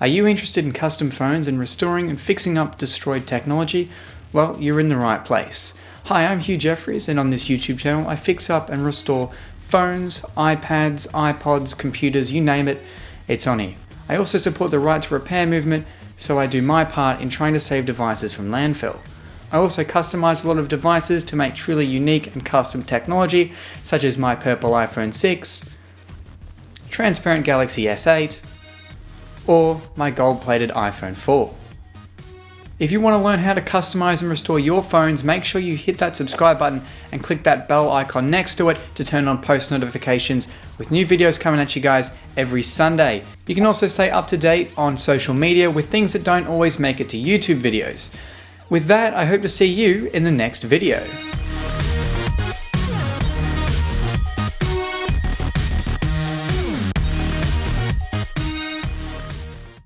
Are you interested in custom phones and restoring and fixing up destroyed technology? Well, you're in the right place. Hi, I'm Hugh Jeffreys, and on this YouTube channel I fix up and restore phones, iPads, iPods, computers, you name it, it's on here. I also support the right to repair movement, so I do my part in trying to save devices from landfill. I also customize a lot of devices to make truly unique and custom technology, such as my purple iPhone 6, transparent Galaxy S8, or my gold-plated iPhone 4. If you want to learn how to customize and restore your phones, make sure you hit that subscribe button and click that bell icon next to it to turn on post notifications with new videos coming at you guys every Sunday. You can also stay up to date on social media with things that don't always make it to YouTube videos. With that, I hope to see you in the next video.